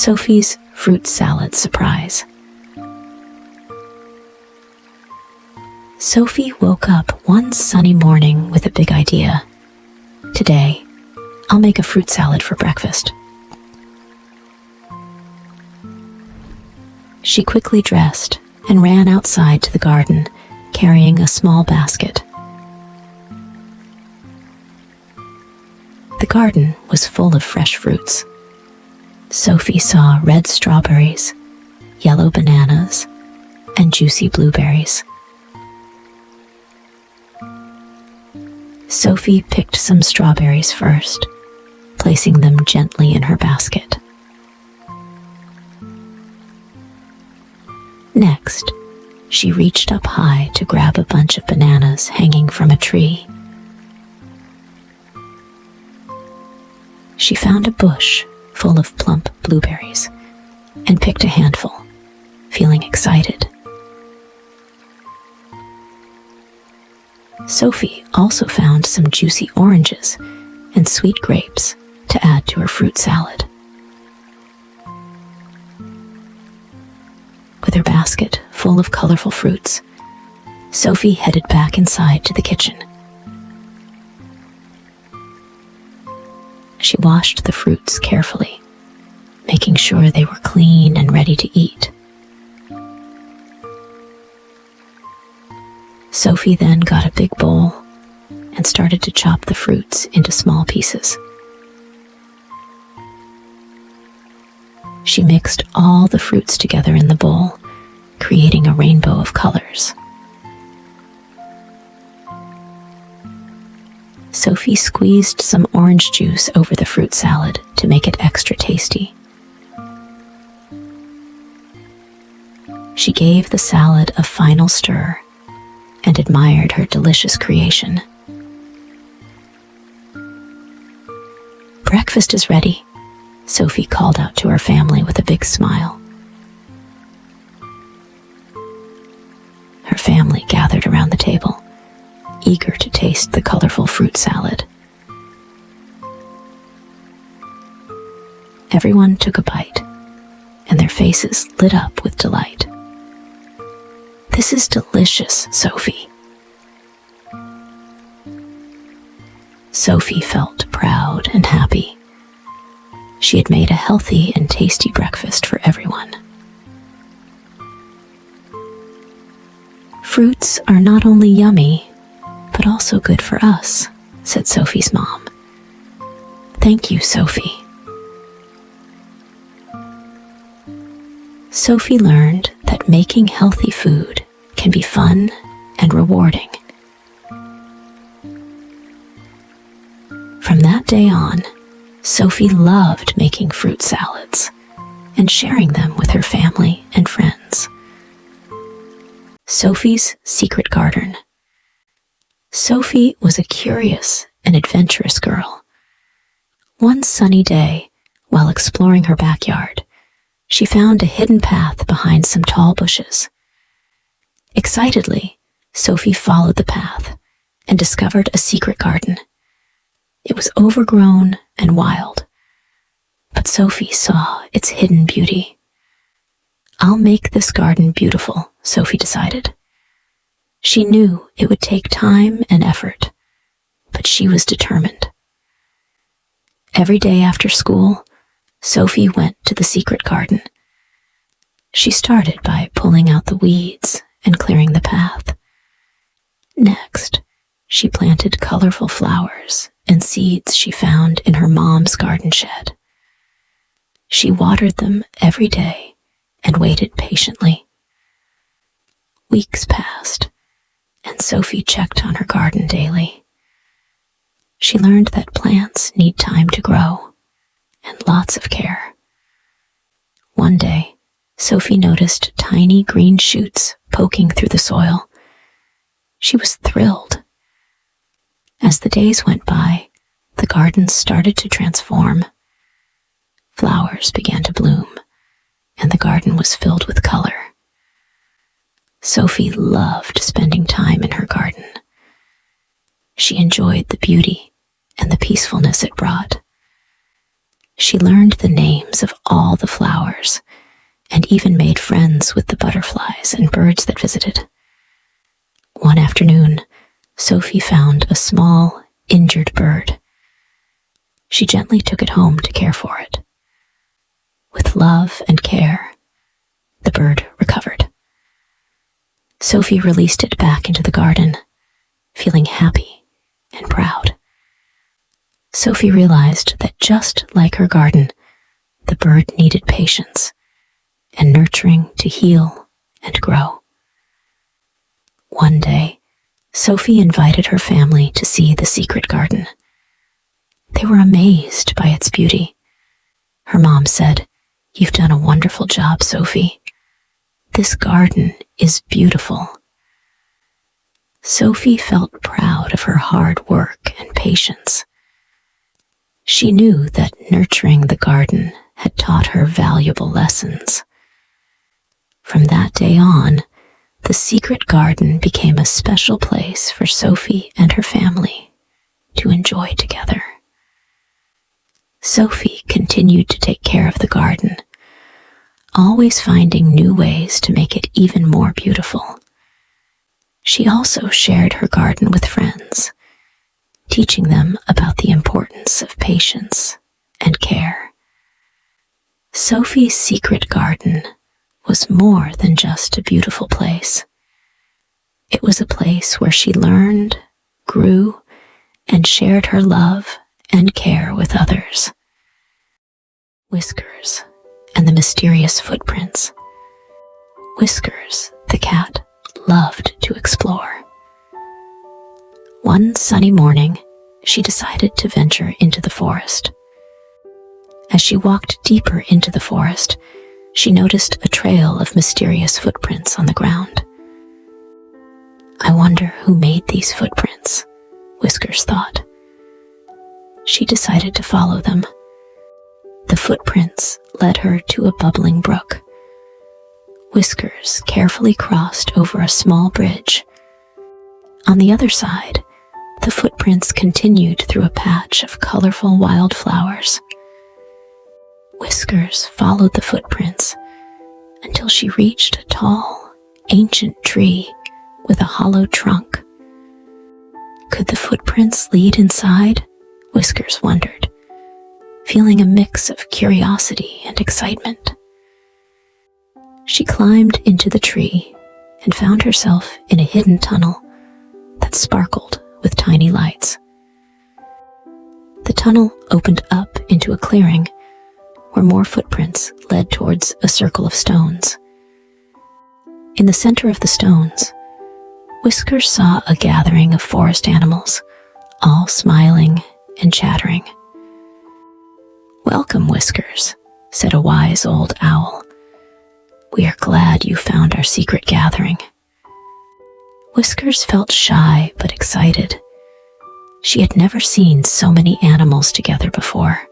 Sophie's fruit salad surprise. Sophie woke up one sunny morning with a big idea. Today, I'll make a fruit salad for breakfast. She quickly dressed and ran outside to the garden, carrying a small basket. The garden was full of fresh fruits. Sophie saw red strawberries, yellow bananas, and juicy blueberries. Sophie picked some strawberries first, placing them gently in her basket. Next, she reached up high to grab a bunch of bananas hanging from a tree. She found a bush full of plump blueberries and picked a handful, feeling excited. Sophie also found some juicy oranges and sweet grapes to add to her fruit salad. With her basket full of colorful fruits, Sophie headed back inside to the kitchen. She washed the fruits carefully, making sure they were clean and ready to eat. Sophie then got a big bowl and started to chop the fruits into small pieces. She mixed all the fruits together in the bowl, creating a rainbow of colors. Sophie squeezed some orange juice over the fruit salad to make it extra tasty. She gave the salad a final stir and admired her delicious creation. "Breakfast is ready," Sophie called out to her family with a big smile. Her family gathered around the table, eager to taste the colorful fruit salad. Everyone took a bite, and their faces lit up with delight. "This is delicious, Sophie." Sophie felt proud and happy. She had made a healthy and tasty breakfast for everyone. "Fruits are not only yummy, but also good for us," said Sophie's mom. "Thank you, Sophie." Sophie learned that making healthy food can be fun and rewarding. From that day on, Sophie loved making fruit salads and sharing them with her family and friends. Sophie's secret garden. Sophie was a curious and adventurous girl. One sunny day, while exploring her backyard, she found a hidden path behind some tall bushes. Excitedly, Sophie followed the path and discovered a secret garden. It was overgrown and wild, but Sophie saw its hidden beauty. "I'll make this garden beautiful," Sophie decided. She knew it would take time and effort, but she was determined. Every day after school, Sophie went to the secret garden. She started by pulling out the weeds and clearing the path. Next, she planted colorful flowers and seeds she found in her mom's garden shed. She watered them every day and waited patiently. Weeks passed, and Sophie checked on her garden daily. She learned that plants need time to grow and lots of care. One day, Sophie noticed tiny green shoots poking through the soil. She was thrilled. As the days went by, the garden started to transform. Flowers began to bloom, and the garden was filled with color. Sophie loved spending time in her garden. She enjoyed the beauty and the peacefulness it brought. She learned the names of all the flowers and even made friends with the butterflies and birds that visited. One afternoon, Sophie found a small, injured bird. She gently took it home to care for it. With love and care, the bird recovered. Sophie released it back into the garden, feeling happy and proud. Sophie realized that just like her garden, the bird needed patience and nurturing to heal and grow. One day, Sophie invited her family to see the secret garden. They were amazed by its beauty. Her mom said, "You've done a wonderful job, Sophie. This garden is beautiful." Sophie felt proud of her hard work and patience. She knew that nurturing the garden had taught her valuable lessons. From that day on, the secret garden became a special place for Sophie and her family to enjoy together. Sophie continued to take care of the garden, always finding new ways to make it even more beautiful. She also shared her garden with friends, teaching them about the importance of patience and care. Sophie's secret garden was more than just a beautiful place. It was a place where she learned, grew, and shared her love and care with others. Whiskers and the mysterious footprints. Whiskers, the cat, loved to explore. One sunny morning, she decided to venture into the forest. As she walked deeper into the forest, she noticed a trail of mysterious footprints on the ground. "I wonder who made these footprints," Whiskers thought. She decided to follow them. The footprints led her to a bubbling brook. Whiskers carefully crossed over a small bridge. On the other side, the footprints continued through a patch of colorful wildflowers. Whiskers followed the footprints until she reached a tall, ancient tree with a hollow trunk. Could the footprints lead inside? Whiskers wondered, feeling a mix of curiosity and excitement. She climbed into the tree and found herself in a hidden tunnel that sparkled with tiny lights. The tunnel opened up into a clearing where more footprints led towards a circle of stones. In the center of the stones, Whiskers saw a gathering of forest animals, all smiling and chattering. "Welcome, Whiskers," said a wise old owl. "We are glad you found our secret gathering." Whiskers felt shy but excited. She had never seen so many animals together before.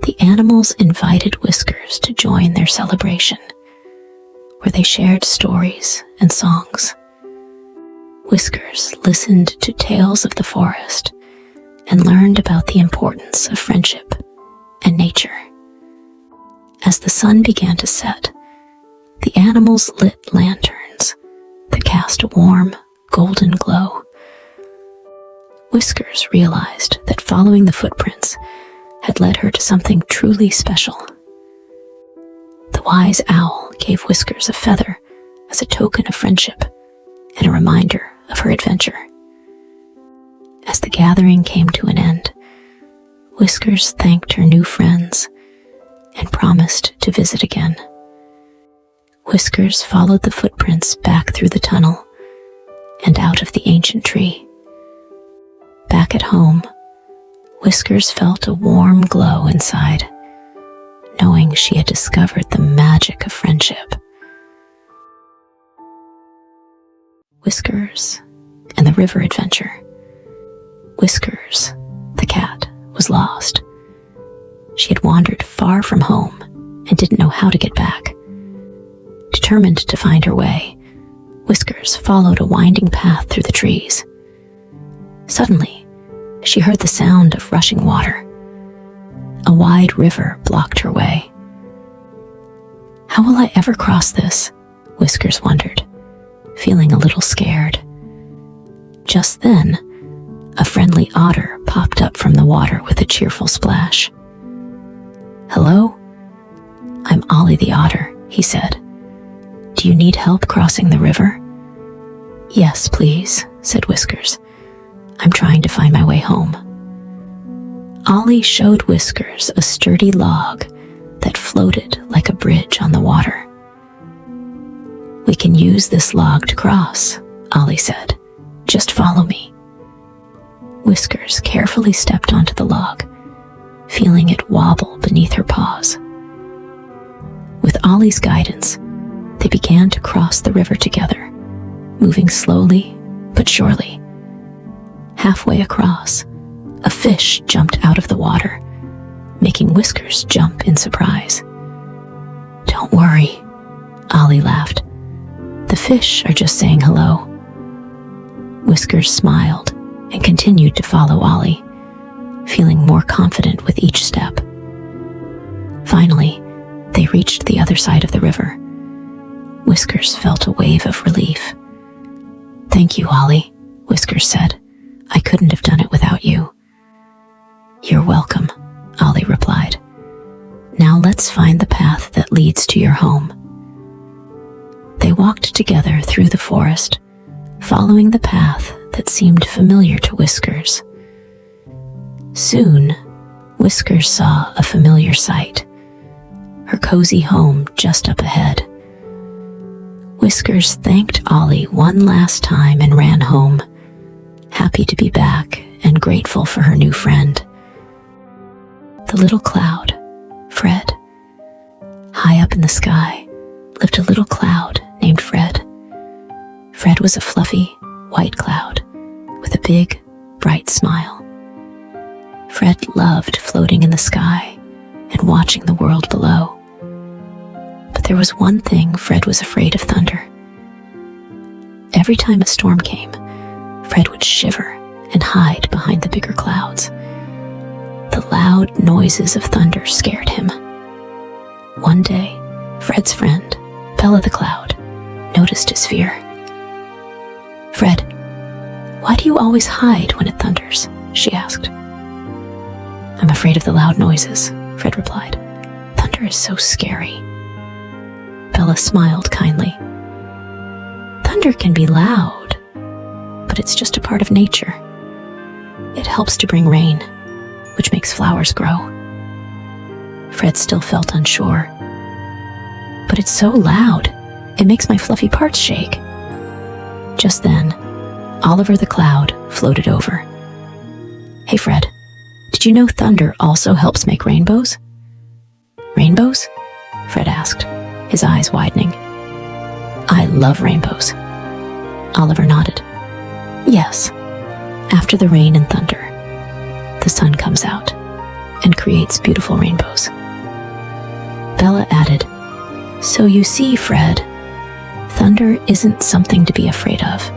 The animals invited Whiskers to join their celebration, where they shared stories and songs. Whiskers listened to tales of the forest and learned about the importance of friendship and nature. As the sun began to set, the animals lit lanterns that cast a warm, golden glow. Whiskers realized that following the footprints had led her to something truly special. The wise owl gave Whiskers a feather as a token of friendship and a reminder of her adventure. As the gathering came to an end, Whiskers thanked her new friends and promised to visit again. Whiskers followed the footprints back through the tunnel and out of the ancient tree. Back at home, Whiskers felt a warm glow inside, knowing she had discovered the magic of friendship. Whiskers and the river adventure. Whiskers, the cat, was lost. She had wandered far from home and didn't know how to get back. Determined to find her way, Whiskers followed a winding path through the trees. Suddenly, she heard the sound of rushing water. a wide river blocked her way. How will I ever cross this? Whiskers wondered, feeling a little scared. Just then, a friendly otter popped up from the water with a cheerful splash. "Hello? I'm Ollie the otter," he said. "Do you need help crossing the river?" "Yes, please," said Whiskers. "I'm trying to find my way home." Ollie showed Whiskers a sturdy log that floated like a bridge on the water. "We can use this log to cross," Ollie said. "Just follow me." Whiskers carefully stepped onto the log, feeling it wobble beneath her paws. With Ollie's guidance, they began to cross the river together, moving slowly but surely. Halfway across, a fish jumped out of the water, making Whiskers jump in surprise. "Don't worry," Ollie laughed. "The fish are just saying hello." Whiskers smiled and continued to follow Ollie, feeling more confident with each step. Finally, they reached the other side of the river. Whiskers felt a wave of relief. "Thank you, Ollie," Whiskers said. "I couldn't have done it without you." "You're welcome," Ollie replied. "Now let's find the path that leads to your home." They walked together through the forest, following the path that seemed familiar to Whiskers. Soon, Whiskers saw a familiar sight, her cozy home just up ahead. Whiskers thanked Ollie one last time and ran home, happy to be back and grateful for her new friend. The little cloud, Fred. High up in the sky lived a little cloud named Fred. Fred was a fluffy, white cloud with a big, bright smile. Fred loved floating in the sky and watching the world below. But there was one thing Fred was afraid of: thunder. Every time a storm came, Fred would shiver and hide behind the bigger clouds. The loud noises of thunder scared him. One day, Fred's friend, Bella the Cloud, noticed his fear. "Fred, why do you always hide when it thunders?" she asked. "I'm afraid of the loud noises," Fred replied. "Thunder is so scary." Bella smiled kindly. "Thunder can be loud, but it's just a part of nature. It helps to bring rain, which makes flowers grow." Fred still felt unsure. "But it's so loud, it makes my fluffy parts shake." Just then, Oliver the Cloud floated over. "Hey Fred, did you know thunder also helps make rainbows?" "Rainbows?" Fred asked, his eyes widening. "I love rainbows." Oliver nodded. "Yes, after the rain and thunder, the sun comes out and creates beautiful rainbows." Bella added, "So you see, Fred, thunder isn't something to be afraid of.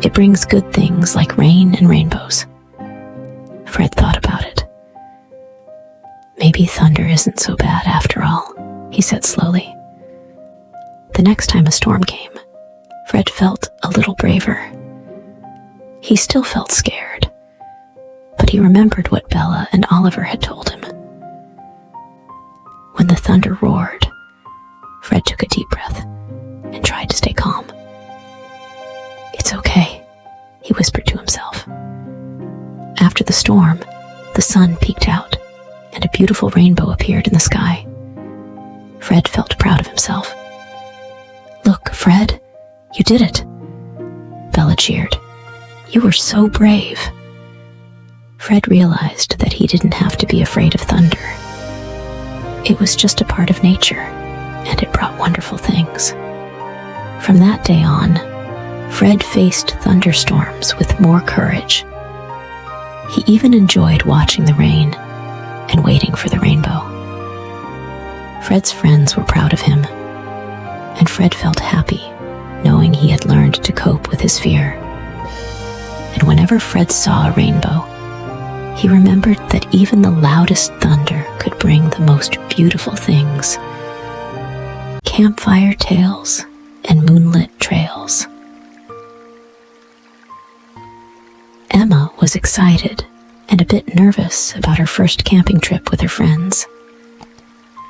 It brings good things like rain and rainbows." Fred thought about it. "Maybe thunder isn't so bad after all," he said slowly. The next time a storm came, Fred felt a little braver. He still felt scared, but he remembered what Bella and Oliver had told him. When the thunder roared, Fred took a deep breath and tried to stay calm. "It's okay," he whispered to himself. After the storm, the sun peeked out and a beautiful rainbow appeared in the sky. Fred felt proud of himself. "Look, Fred, you did it!" Bella cheered. "You were so brave." Fred realized that he didn't have to be afraid of thunder. It was just a part of nature, and it brought wonderful things. From that day on, Fred faced thunderstorms with more courage. He even enjoyed watching the rain and waiting for the rainbow. Fred's friends were proud of him, and Fred felt happy knowing he had learned to cope with his fear. And whenever Fred saw a rainbow, he remembered that even the loudest thunder could bring the most beautiful things. Campfire tales and moonlit trails. Emma was excited and a bit nervous about her first camping trip with her friends.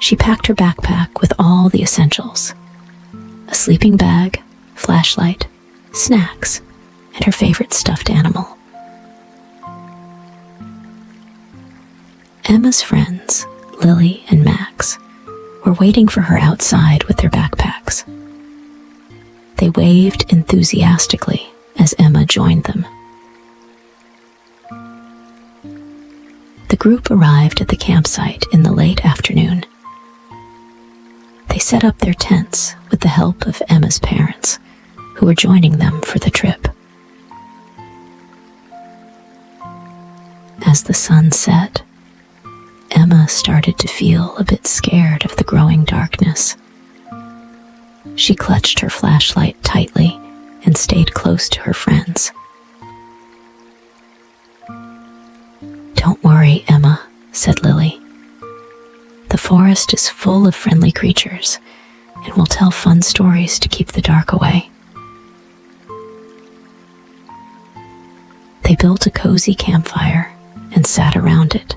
She packed her backpack with all the essentials: a sleeping bag, flashlight, snacks, and her favorite stuffed animal. Emma's friends, Lily and Max, were waiting for her outside with their backpacks. They waved enthusiastically as Emma joined them. The group arrived at the campsite in the late afternoon. They set up their tents with the help of Emma's parents, who were joining them for the trip. As the sun set, Emma started to feel a bit scared of the growing darkness. She clutched her flashlight tightly and stayed close to her friends. "Don't worry, Emma," said Lily. "The forest is full of friendly creatures, and we'll tell fun stories to keep the dark away." They built a cozy campfire and sat around it.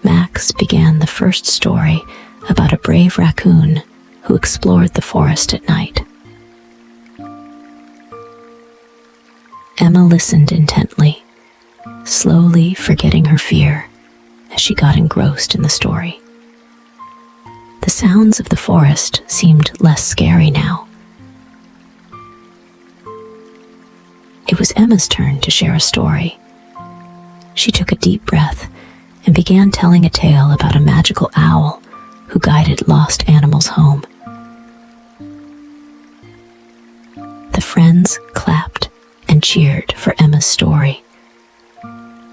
Max began the first story about a brave raccoon who explored the forest at night. Emma listened intently, slowly forgetting her fear as she got engrossed in the story. The sounds of the forest seemed less scary now. It was Emma's turn to share a story. She took a deep breath and began telling a tale about a magical owl who guided lost animals home. The friends clapped and cheered for Emma's story.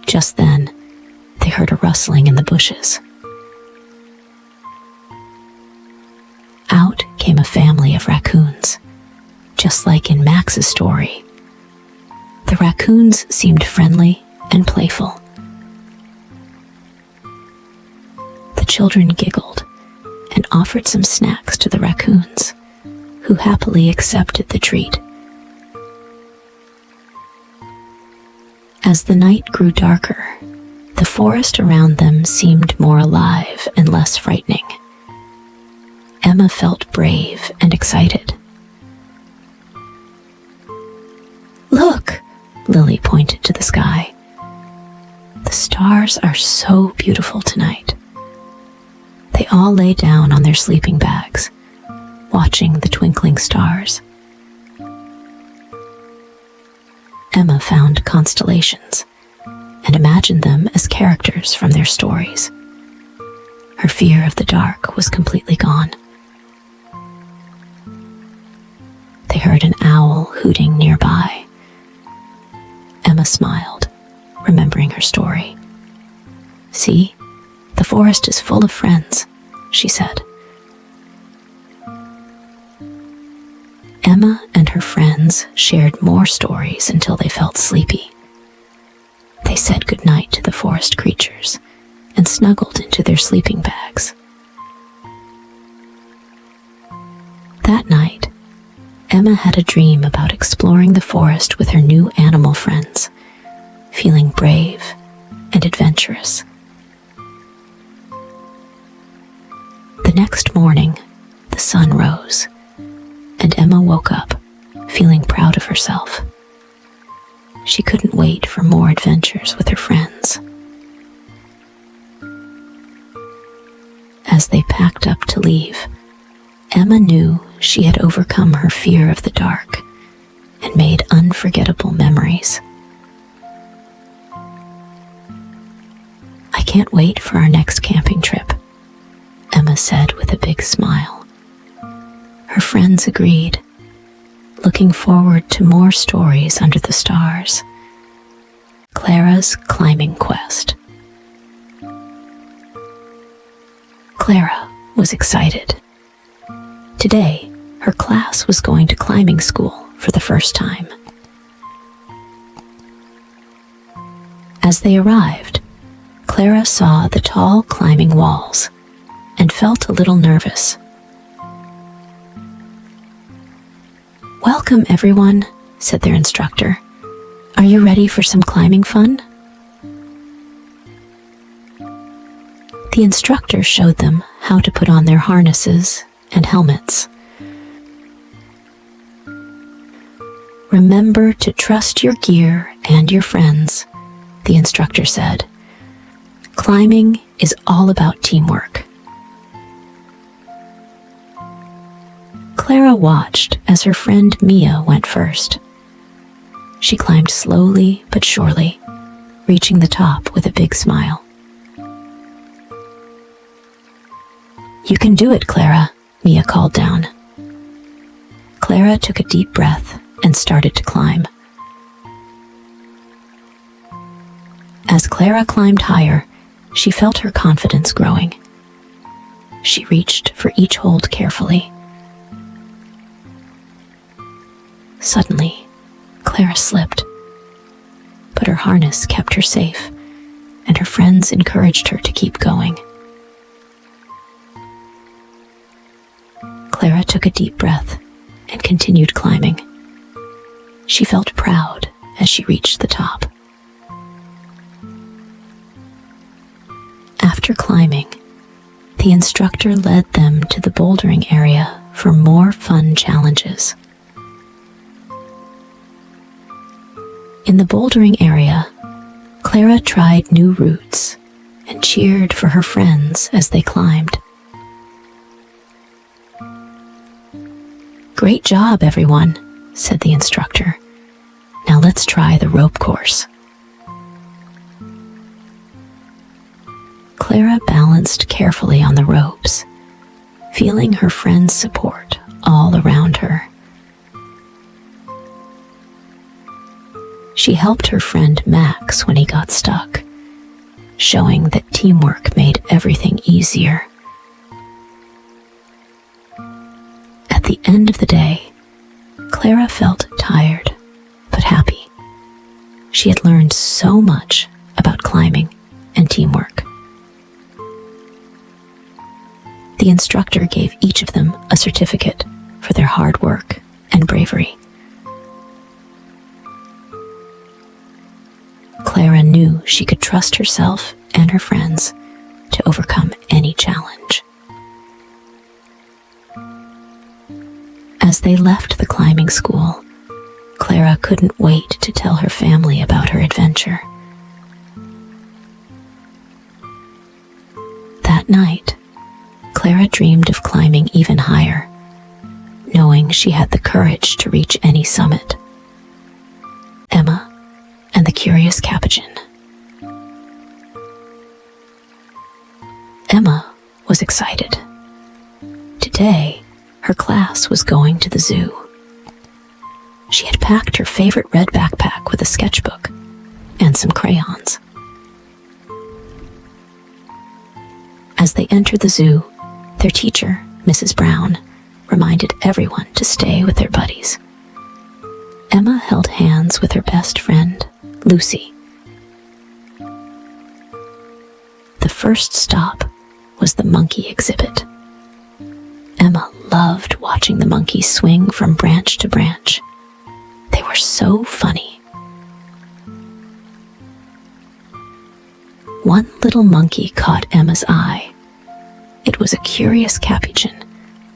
Just then, they heard a rustling in the bushes. Out came a family of raccoons, just like in Max's story. The raccoons seemed friendly and playful. The children giggled and offered some snacks to the raccoons, who happily accepted the treat. As the night grew darker, the forest around them seemed more alive and less frightening. Emma felt brave and excited. "Look!" Lily pointed to the sky. "The stars are so beautiful tonight." They all lay down on their sleeping bags, watching the twinkling stars. Emma found constellations and imagined them as characters from their stories. Her fear of the dark was completely gone. They heard an owl hooting nearby. Emma smiled, remembering her story. "See, the forest is full of friends," she said. Emma and her friends shared more stories until they felt sleepy. They said goodnight to the forest creatures and snuggled into their sleeping bags. That night, Emma had a dream about exploring the forest with her new animal friends, feeling brave and adventurous. The next morning, the sun rose, and Emma woke up, feeling proud of herself. She couldn't wait for more adventures with her friends. As they packed up to leave, Emma knew she had overcome her fear of the dark and made unforgettable memories. "I can't wait for our next camping trip," Emma said with a big smile. Her friends agreed, looking forward to more stories under the stars. Clara's climbing quest. Clara was excited. Today, her class was going to climbing school for the first time. As they arrived, Clara saw the tall climbing walls and felt a little nervous. "Welcome, everyone," said their instructor. "Are you ready for some climbing fun?" The instructor showed them how to put on their harnesses and helmets. "Remember to trust your gear and your friends," the instructor said. "Climbing is all about teamwork." Clara watched as her friend Mia went first. She climbed slowly but surely, reaching the top with a big smile. "You can do it, Clara," Mia called down. Clara took a deep breath and started to climb. As Clara climbed higher, she felt her confidence growing. She reached for each hold carefully. Suddenly, Clara slipped, but her harness kept her safe, and her friends encouraged her to keep going. Clara took a deep breath and continued climbing. She felt proud as she reached the top. After climbing, the instructor led them to the bouldering area for more fun challenges. In the bouldering area, Clara tried new routes and cheered for her friends as they climbed. "Great job, everyone," said the instructor. "Now let's try the rope course." Clara balanced carefully on the ropes, feeling her friends' support all around her. She helped her friend Max when he got stuck, showing that teamwork made everything easier. At the end of the day, Clara felt tired but happy. She had learned so much about climbing and teamwork. The instructor gave each of them a certificate for their hard work and bravery. Clara knew she could trust herself and her friends to overcome any challenge. As they left the climbing school, Clara couldn't wait to tell her family about her adventure. That night, Clara dreamed of climbing even higher, knowing she had the courage to reach any summit. Emma and the curious Capuchin. Emma was excited. Today, her class was going to the zoo. She had packed her favorite red backpack with a sketchbook and some crayons. As they entered the zoo, their teacher, Mrs. Brown, reminded everyone to stay with their buddies. Emma held hands with her best friend, Lucy. The first stop was the monkey exhibit. Emma loved watching the monkeys swing from branch to branch. They were so funny. One little monkey caught Emma's eye. It was a curious Capuchin,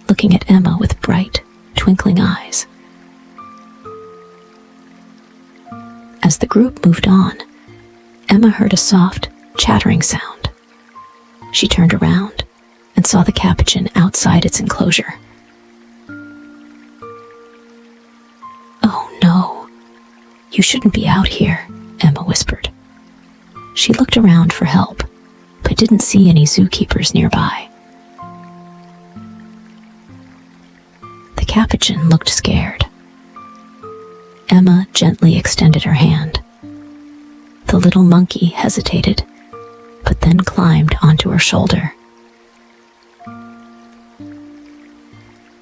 looking at Emma with bright, twinkling eyes. As the group moved on, Emma heard a soft, chattering sound. She turned around and saw the Capuchin outside its enclosure. "Oh no, you shouldn't be out here," Emma whispered. She looked around for help, but didn't see any zookeepers nearby. The Capuchin looked scared. Emma gently extended her hand. The little monkey hesitated, but then climbed onto her shoulder.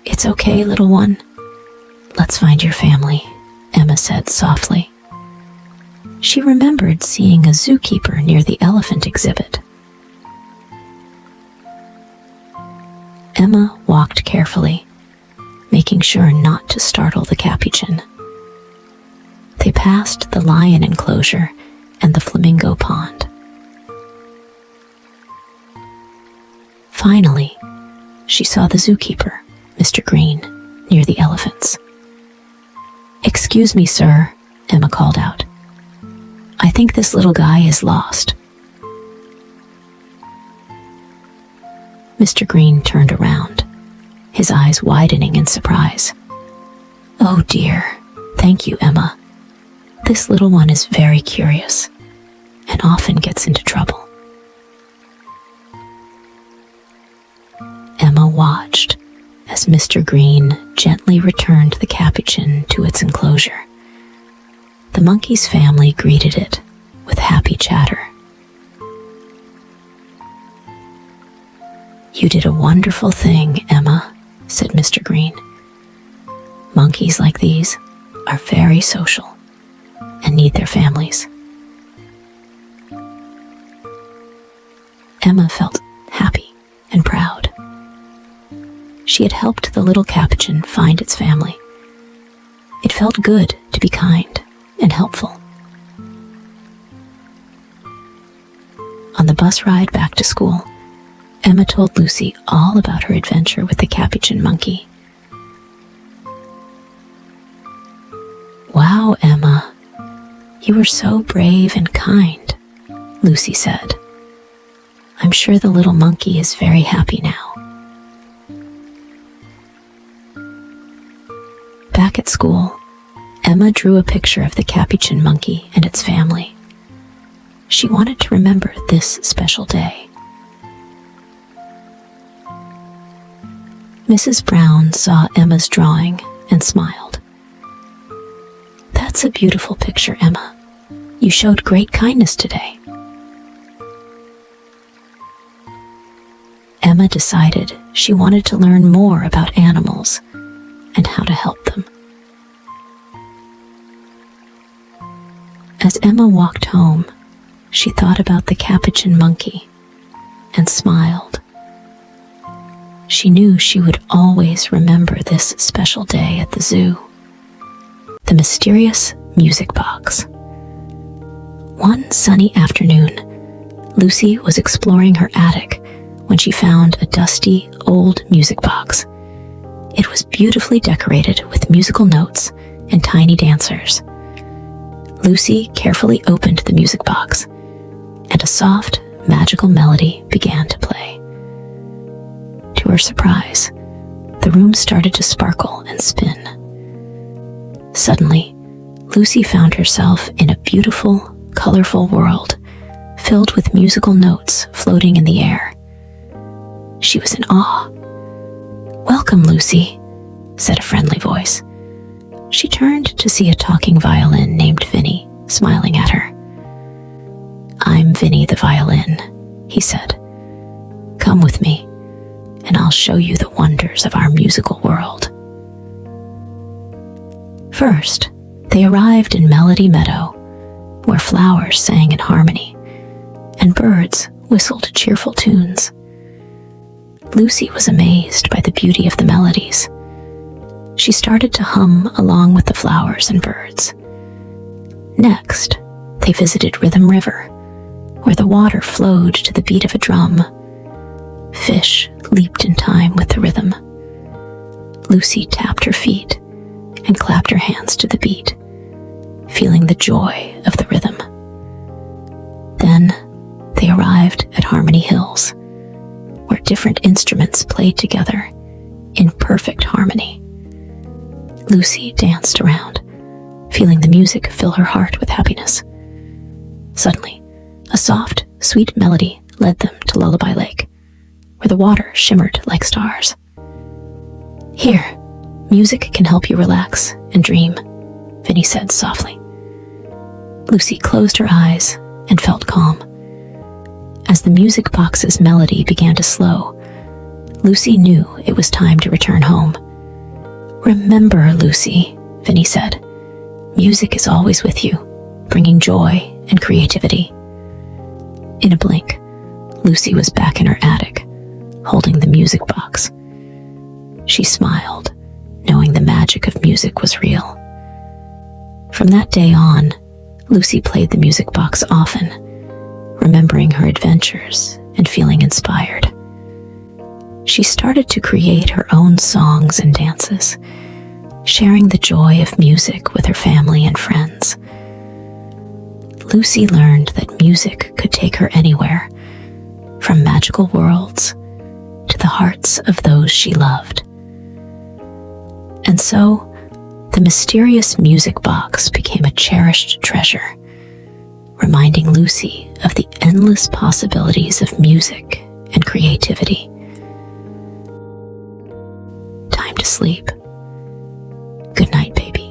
"It's okay, little one. Let's find your family," Emma said softly. She remembered seeing a zookeeper near the elephant exhibit. Emma walked carefully, making sure not to startle the Capuchin. They passed the lion enclosure and the flamingo pond. Finally, she saw the zookeeper, Mr. Green, near the elephants. "Excuse me, sir," Emma called out. "I think this little guy is lost." Mr. Green turned around, his eyes widening in surprise. "Oh dear, thank you, Emma. This little one is very curious and often gets into trouble." Emma watched as Mr. Green gently returned the Capuchin to its enclosure. The monkey's family greeted it with happy chatter. "You did a wonderful thing, Emma," said Mr. Green. "Monkeys like these are very social and need their families." Emma felt happy and proud. She had helped the little Capuchin find its family. It felt good to be kind and helpful. On the bus ride back to school, Emma told Lucy all about her adventure with the Capuchin monkey. "Wow, Emma, you were so brave and kind," Lucy said. "I'm sure the little monkey is very happy now." Back at school, Emma drew a picture of the Capuchin monkey and its family. She wanted to remember this special day. Mrs. Brown saw Emma's drawing and smiled. "That's a beautiful picture, Emma. You showed great kindness today." Emma decided she wanted to learn more about animals and how to help them. As Emma walked home, she thought about the Capuchin monkey and smiled. She knew she would always remember this special day at the zoo. The mysterious music box. One sunny afternoon, Lucy was exploring her attic when she found a dusty, old music box. It was beautifully decorated with musical notes and tiny dancers. Lucy carefully opened the music box, and a soft, magical melody began to play. To her surprise, the room started to sparkle and spin. Suddenly, Lucy found herself in a beautiful, colorful world filled with musical notes floating in the air. She was in awe. "Welcome, Lucy," said a friendly voice. She turned to see a talking violin named Vinny smiling at her. "I'm Vinny the violin," he said. "Come with me, and I'll show you the wonders of our musical world." First, they arrived in Melody Meadow, where flowers sang in harmony, and birds whistled cheerful tunes. Lucy was amazed by the beauty of the melodies. She started to hum along with the flowers and birds. Next, they visited Rhythm River, where the water flowed to the beat of a drum. Fish leaped in time with the rhythm. Lucy tapped her feet and clapped her hands to the beat, feeling the joy of the rhythm. Then they arrived at Harmony Hills, where different instruments played together in perfect harmony. Lucy danced around, feeling the music fill her heart with happiness. Suddenly, a soft, sweet melody led them to Lullaby Lake, where the water shimmered like stars. "Here, music can help you relax and dream," Vinny said softly. Lucy closed her eyes and felt calm. As the music box's melody began to slow, Lucy knew it was time to return home. "Remember, Lucy," Vinny said, "music is always with you, bringing joy and creativity. In a blink, Lucy was back in her attic, holding the music box. She smiled, knowing the magic of music was real. From that day on, Lucy played the music box often, remembering her adventures and feeling inspired. She started to create her own songs and dances, sharing the joy of music with her family and friends. Lucy learned that music could take her anywhere, from magical worlds to the hearts of those she loved. And so, the mysterious music box became a cherished treasure, reminding Lucy of the endless possibilities of music and creativity. Time to sleep. Good night, baby.